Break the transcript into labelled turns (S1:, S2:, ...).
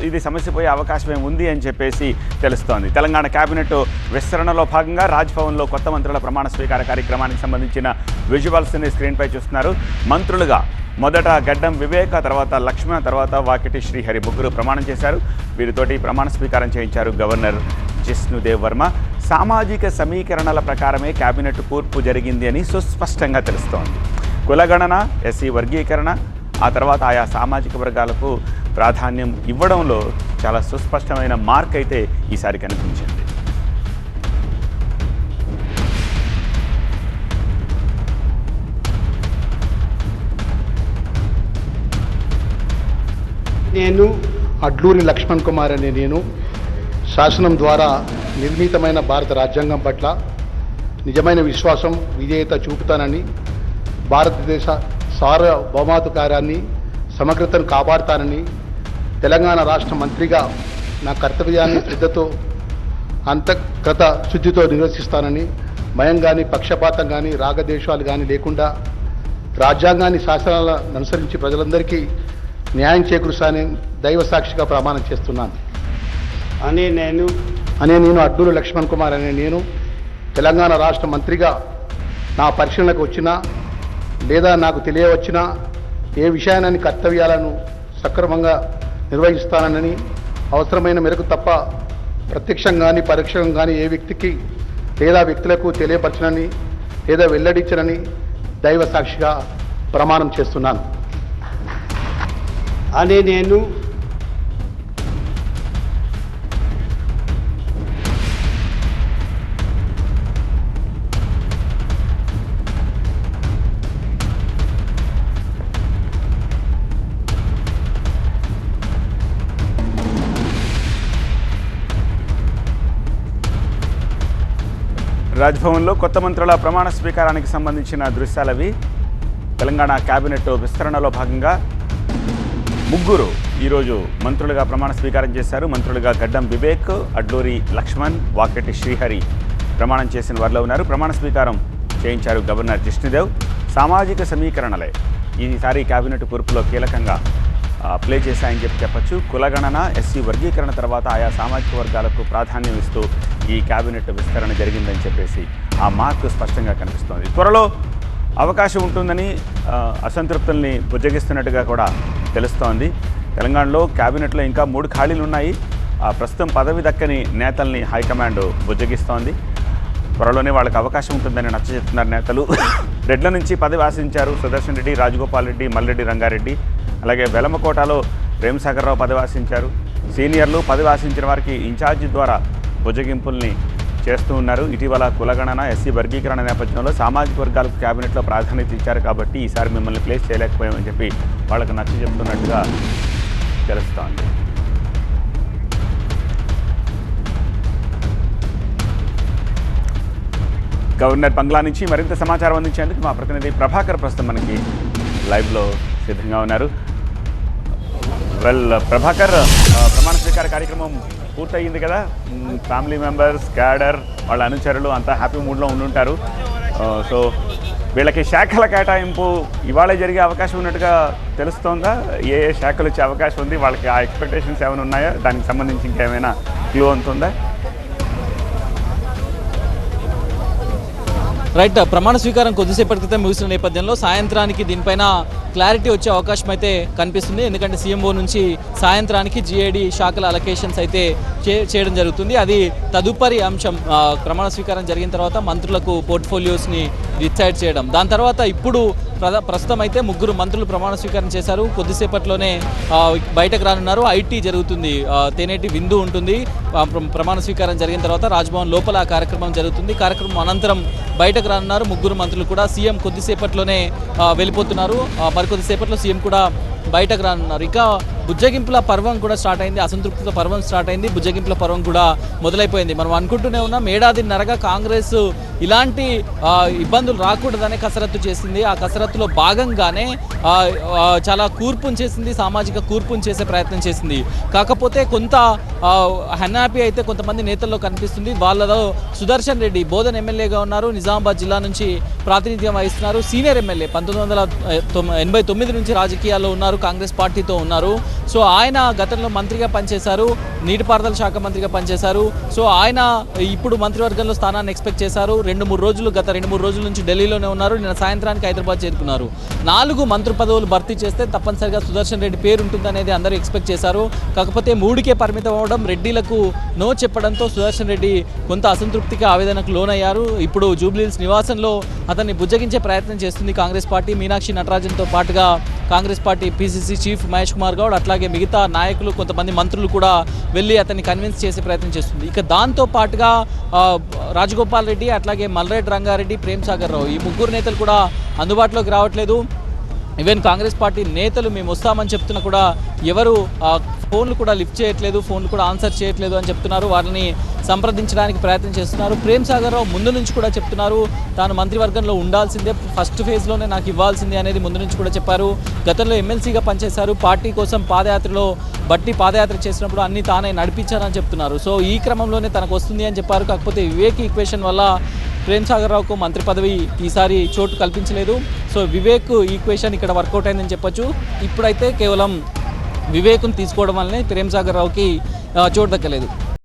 S1: ఇది సమస్యపోయే అవకాశం ఉంది అని చెప్పేసి తెలుస్తోంది. తెలంగాణ కేబినెట్ విస్తరణలో భాగంగా రాజ్భవన్లో కొత్త మంత్రుల ప్రమాణ స్వీకార కార్యక్రమానికి సంబంధించిన విజువల్స్ని స్క్రీన్పై చూస్తున్నారు. మంత్రులుగా మొదట గడ్డం వివేక్, తర్వాత లక్ష్మణ్, తర్వాత వాకిటి శ్రీహరి ముగ్గురు ప్రమాణం చేశారు. వీరితోటి ప్రమాణ స్వీకారం చేయించారు గవర్నర్ జిష్ణుదేవ్ వర్మ. సామాజిక సమీకరణల ప్రకారమే కేబినెట్ కూర్పు జరిగింది అని సుస్పష్టంగా తెలుస్తోంది. కులగణన, ఎస్సీ వర్గీకరణ, ఆ తర్వాత ఆయా సామాజిక వర్గాలకు ప్రాధాన్యం ఇవ్వడంలో చాలా సుస్పష్టమైన మార్క్ అయితే ఈసారి కనిపించింది.
S2: నేను అడ్లూరి లక్ష్మణ్ కుమార్ అనే నేను శాసనం ద్వారా నిర్మితమైన భారత రాజ్యాంగం పట్ల నిజమైన విశ్వాసం, విధేయత చూపుతానని, భారతదేశ సార్వభౌమాధికారాన్ని, సమగ్రతను కాపాడుతానని, తెలంగాణ రాష్ట్ర మంత్రిగా నా కర్తవ్యాన్ని శ్రద్ధతో, అంతఃగత శుద్ధితో నిర్వర్తిస్తానని, భయం కానీ, పక్షపాతం కానీ, రాగద్వేషాలు కానీ లేకుండా రాజ్యాంగాన్ని, శాసనాలను అనుసరించి ప్రజలందరికీ న్యాయం చేకూరుస్తానని దైవ సాక్షిగా ప్రమాణం చేస్తున్నాను. నేను అడ్లూరి లక్ష్మణ్ కుమార్ అనే నేను తెలంగాణ రాష్ట్ర మంత్రిగా నా పరిశీలనకు వచ్చినా లేదా నాకు తెలియవచ్చినా ఏ విషయాన్ని కర్తవ్యాలను సక్రమంగా నిర్వహిస్తానని, అవసరమైన మేరకు తప్ప ప్రత్యక్షంగా కానీ పరోక్షంగా కానీ ఏ వ్యక్తికి లేదా వ్యక్తులకు తెలియపరచనని లేదా వెల్లడించనని దైవ సాక్షిగా ప్రమాణం చేస్తున్నాను.
S3: నేను
S1: రాజ్భవన్లో కొత్త మంత్రుల ప్రమాణ స్వీకారానికి సంబంధించిన దృశ్యాలవి. తెలంగాణ కేబినెట్ విస్తరణలో భాగంగా ముగ్గురు ఈరోజు మంత్రులుగా ప్రమాణ స్వీకారం చేశారు. మంత్రులుగా గడ్డం వివేక్, అడ్లూరి లక్ష్మణ్, వాకిటి శ్రీహరి ప్రమాణం చేసిన వారిలో ఉన్నారు. ప్రమాణ స్వీకారం చేయించారు గవర్నర్ జిష్ణుదేవ్. సామాజిక సమీకరణలే ఈసారి కేబినెట్ కూర్పులో కీలకంగా ప్లే చేశాయని చెప్పచ్చు. కులగణన, ఎస్సీ వర్గీకరణ తర్వాత ఆయా సామాజిక వర్గాలకు ప్రాధాన్యం ఇస్తూ ఈ కేబినెట్ విస్తరణ జరిగిందని చెప్పేసి ఆ మార్క్ స్పష్టంగా కనిపిస్తోంది. త్వరలో అవకాశం ఉంటుందని అసంతృప్తుల్ని బుజ్జగిస్తున్నట్టుగా కూడా తెలుస్తోంది. తెలంగాణలో కేబినెట్లో ఇంకా 3 ఖాళీలు ఉన్నాయి. ప్రస్తుతం పదవి దక్కని నేతల్ని హైకమాండ్ బుజ్జగిస్తోంది. త్వరలోనే వాళ్ళకి అవకాశం ఉంటుందని నచ్చచెప్తున్నారు నేతలు. రెడ్ల నుంచి పదవి ఆశించారు సుదర్శన్ రెడ్డి, రాజగోపాల్ రెడ్డి, మల్రెడ్డి రంగారెడ్డి. అలాగే వెలమకోటలో ప్రేమసాగర్రావు పదవి ఆశించారు. సీనియర్లు పదవి ఆశించిన వారికి ఇన్ఛార్జి ద్వారా బుజ్జగింపుల్ని చేస్తూ ఉన్నారు. ఇటీవల కులగణన, ఎస్సీ వర్గీకరణ నేపథ్యంలో సామాజిక వర్గాలకు కేబినెట్లో ప్రాధాన్యత ఇచ్చారు కాబట్టి ఈసారి మిమ్మల్ని ప్లేస్ చేయలేకపోయామని చెప్పి వాళ్ళకు నచ్చ చెప్తున్నట్టుగా తెలుస్తోంది. గవర్నర్ బంగ్లా నుంచి మరింత సమాచారం అందించేందుకు మా ప్రతినిధి ప్రభాకర్ ప్రస్తుతం మనకి లైవ్లో సిద్ధంగా ఉన్నారు. ప్రభాకర్, ప్రమాణ స్వీకార కార్యక్రమం పూర్తయింది కదా. ఫ్యామిలీ మెంబర్స్, క్యాడర్, వాళ్ళ అనుచరులు అంతా హ్యాపీ మూడ్లో ఉండుంటారు. సో వీళ్ళకి శాఖల కేటాయింపు ఇవాళ జరిగే అవకాశం ఉన్నట్టుగా తెలుస్తోందా? ఏ శాఖలు వచ్చే అవకాశం ఉంది? వాళ్ళకి ఆ ఎక్స్పెక్టేషన్స్ ఏమైనా ఉన్నాయా? దానికి సంబంధించి ఇంకేమైనా క్లూ ఉంటుందా?
S4: రైట్, ప్రమాణ స్వీకారం కొద్దిసేపటి క్రితం ముగిసిన నేపథ్యంలో సాయంత్రానికి దీనిపైన క్లారిటీ వచ్చే అవకాశం అయితే కనిపిస్తుంది. ఎందుకంటే సీఎంఓ నుంచి సాయంత్రానికి జీఏడీ శాఖల అలొకేషన్స్ అయితే చేయడం జరుగుతుంది. అది తదుపరి అంశం. ప్రమాణ స్వీకారం జరిగిన తర్వాత మంత్రులకు పోర్ట్ఫోలియోస్ని డిసైడ్ చేయడం. దాని తర్వాత ఇప్పుడు ప్రస్తుతం అయితే 3 మంత్రులు ప్రమాణ స్వీకారం చేశారు. కొద్దిసేపట్లోనే బయటకు రానున్నారు. ఐటీ జరుగుతుంది, తేనేటి విందు ఉంటుంది. ప్రమాణ స్వీకారం జరిగిన తర్వాత రాజ్భవన్ లోపల ఆ కార్యక్రమం జరుగుతుంది. కార్యక్రమం అనంతరం బయటకు రానున్నారు 3 మంత్రులు కూడా. సీఎం కొద్దిసేపట్లోనే వెళ్ళిపోతున్నారు. మరికొద్దిసేపట్లో సీఎం కూడా బయటకు రానున్నారు. ఇక బుజ్జగింపుల పర్వం కూడా స్టార్ట్ అయింది. అసంతృప్తుల పర్వం స్టార్ట్ అయింది. బుజ్జగింపుల పర్వం కూడా మొదలైపోయింది. మనం అనుకుంటూనే ఉన్నాం, ఏడాదిన్నరగా కాంగ్రెస్ ఇలాంటి ఇబ్బందులు రాకూడదనే కసరత్తు చేసింది. ఆ కసరత్తులో భాగంగానే చాలా కూర్పును చేసింది, సామాజిక కూర్పును చేసే ప్రయత్నం చేసింది. కాకపోతే కొంత అన్హ్యాపీ అయితే కొంతమంది నేతల్లో కనిపిస్తుంది. వాళ్ళలో సుదర్శన్ రెడ్డి బోధన్ ఎమ్మెల్యేగా ఉన్నారు. నిజామాబాద్ జిల్లా నుంచి ప్రాతినిధ్యం వహిస్తున్నారు. సీనియర్ ఎమ్మెల్యే 1989 నుంచి రాజకీయాల్లో ఉన్నారు, కాంగ్రెస్ పార్టీతో ఉన్నారు. సో ఆయన గతంలో మంత్రిగా పనిచేశారు, నీటిపారుదల శాఖ మంత్రిగా పనిచేశారు. సో ఆయన ఇప్పుడు మంత్రివర్గంలో స్థానాన్ని ఎక్స్పెక్ట్ చేశారు. గత 2-3 రోజుల నుంచి ఢిల్లీలోనే ఉన్నారు. నిన్న సాయంత్రానికి హైదరాబాద్ చేరుకున్నారు. 4 మంత్రి పదవులు భర్తీ చేస్తే తప్పనిసరిగా సుదర్శన్ రెడ్డి పేరు ఉంటుందనేది అందరూ ఎక్స్పెక్ట్ చేశారు. కాకపోతే 3కే పరిమితం అవ్వడం, రెడ్డిలకు నో చెప్పడంతో సుదర్శన్ రెడ్డి కొంత అసంతృప్తికి, ఆవేదనకు లోనయ్యారు. ఇప్పుడు జూబ్లీహిల్స్ నివాసంలో అతన్ని బుజ్జగించే ప్రయత్నం చేస్తుంది కాంగ్రెస్ పార్టీ. మీనాక్షి నటరాజన్తో పాటుగా Congress party PCC chief Mahesh Kumar Goud, అట్లాగే మిగతా నాయకులు, కొంతమంది మంత్రులు కూడా వెళ్ళి అతన్ని కన్విన్స్ చేసే ప్రయత్నం చేస్తుంది. ఇక దాంతో పాటుగా రాజగోపాల్ రెడ్డి, అట్లాగే మల్రెడ్డి రంగారెడ్డి, ప్రేమ్ సాగర్ రావు, ఈ 3 నేతలు కూడా అందుబాటులోకి రావట్లేదు. ఈవెన్ కాంగ్రెస్ పార్టీ నేతలు మేము వస్తామని చెప్తున్నా కూడా ఎవరు ఫోన్లు కూడా లిఫ్ట్ చేయట్లేదు, ఫోన్లు కూడా ఆన్సర్ చేయట్లేదు అని చెప్తున్నారు. వారిని సంప్రదించడానికి ప్రయత్నం చేస్తున్నారు. ప్రేమ్ సాగర్ రావు ముందు నుంచి కూడా చెప్తున్నారు, తాను మంత్రివర్గంలో ఉండాల్సిందే, ఫస్ట్ ఫేజ్లోనే నాకు ఇవ్వాల్సిందే అనేది ముందు నుంచి కూడా చెప్పారు. గతంలో ఎమ్మెల్సీగా పనిచేశారు. పార్టీ కోసం పాదయాత్ర చేసినప్పుడు అన్ని తానే నడిపించారని చెప్తున్నారు. సో ఈ క్రమంలోనే తనకు వస్తుంది అని చెప్పారు. కాకపోతే వివేక్ ఈక్వేషన్ వల్ల ప్రేమ్ సాగర్ రావుకు మంత్రి పదవి ఈసారి చోటు కల్పించలేదు. సో వివేక్ ఈక్వేషన్ ఇక్కడ వర్కౌట్ అయిందని చెప్పొచ్చు. ఇప్పుడైతే కేవలం వివేక్ను తీసుకోవడం వల్లనే ప్రేమ్ సాగర్ రావుకి చోటు దక్కలేదు.